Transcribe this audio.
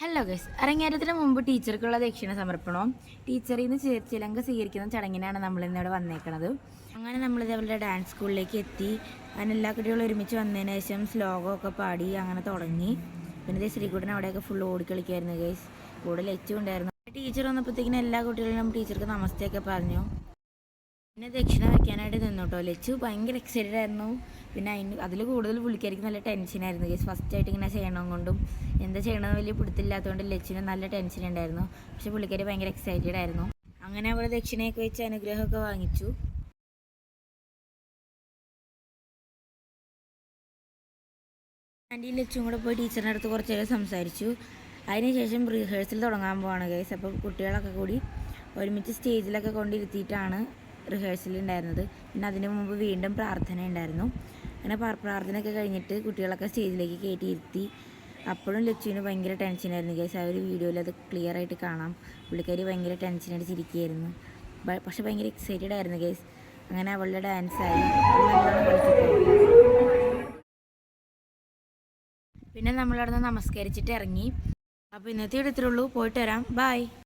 Hello guys, അരങ്ങേറ്റത്തിന് മുമ്പ് ടീച്ചർക്കുള്ള ദക്ഷിണ സമർപ്പണവും ടീച്ചറിൽ നിന്ന് ചിലങ്ക സ്വീകരിക്കുന്ന ചടങ്ങിനാണ് നമ്മളിന്നിവിടെ വന്നേക്കുന്നത്. അങ്ങനെ നമ്മളിത് അവരുടെ ഡാൻസ് സ്കൂളിലേക്ക് എത്തി. അതിന് എല്ലാ കുട്ടികളും ഒരുമിച്ച് വന്നതിന് ശേഷം ശ്ലോകമൊക്കെ പാടി അങ്ങനെ തുടങ്ങി. പിന്നെ ശ്രീകുട്ടൻ അവിടെയൊക്കെ ഫുൾ ഓടിക്കളിക്കുമായിരുന്നു ഗൈസ്. കൂടെ ലച്ചു ഉണ്ടായിരുന്നു. ടീച്ചർ വന്നപ്പോഴത്തേക്കിനും എല്ലാ കുട്ടികളും ടീച്ചർക്ക് നമസ്തേയൊക്കെ പറഞ്ഞു. പിന്നെ ദക്ഷിണ വയ്ക്കാനായിട്ട് നിന്നു കേട്ടോ. ലച്ചു ഭയങ്കര എക്സൈറ്റഡ് ആയിരുന്നു. പിന്നെ അതിൽ കൂടുതൽ പുള്ളിക്കാരിക്ക് നല്ല ടെൻഷനായിരുന്നു ഗൈസ്. ഫസ്റ്റായിട്ട് ഇങ്ങനെ ചെയ്യണം കൊണ്ടും എന്താ ചെയ്യണമെന്ന് വലിയ പിടുത്തില്ലാത്തതുകൊണ്ട് ലച്ചുവിന് നല്ല ടെൻഷൻ ഉണ്ടായിരുന്നു. പക്ഷെ പുള്ളിക്കാരി ഭയങ്കര എക്സൈറ്റഡ് ആയിരുന്നു. അങ്ങനെ അവൾ ദക്ഷിണയൊക്കെ വെച്ച് അനുഗ്രഹമൊക്കെ വാങ്ങിച്ചു. ആൻറ്റി ലച്ചും കൂടെ പോയി ടീച്ചറിൻ്റെ അടുത്ത് കുറച്ച് നേരം സംസാരിച്ചു. അതിനുശേഷം റിഹേഴ്സൽ തുടങ്ങാൻ പോവാണ് ഗൈസ്. അപ്പോൾ കുട്ടികളൊക്കെ കൂടി ഒരുമിച്ച് സ്റ്റേജിലൊക്കെ കൊണ്ടിരുത്തിയിട്ടാണ് റിഹേഴ്സൽ ഉണ്ടായിരുന്നത്. പിന്നെ അതിന് മുമ്പ് വീണ്ടും പ്രാർത്ഥന ഉണ്ടായിരുന്നു. അങ്ങനെ പ്രാർത്ഥനയൊക്കെ കഴിഞ്ഞിട്ട് കുട്ടികളൊക്കെ സ്റ്റേജിലേക്ക് കയറ്റിയിരുത്തി. അപ്പോഴും ലച്ചുവിന് ഭയങ്കര ടെൻഷനായിരുന്നു ഗൈസ്. ആ ഒരു വീഡിയോയിൽ അത് ക്ലിയർ ആയിട്ട് കാണാം. പുള്ളിക്കാരി ഭയങ്കര ടെൻഷനായിട്ട് ചിരിക്കുകയായിരുന്നു. പക്ഷെ ഭയങ്കര എക്സൈറ്റഡ് ആയിരുന്നു ഗൈസ്. അങ്ങനെ അവളുടെ ഡാൻസായി. പിന്നെ നമ്മളവിടെ നിന്ന് നമസ്കരിച്ചിട്ട് ഇറങ്ങി. അപ്പോൾ ഇന്നത്തെ ഇടത്തിലുള്ളൂ. പോയിട്ട് വരാം. ബായ്.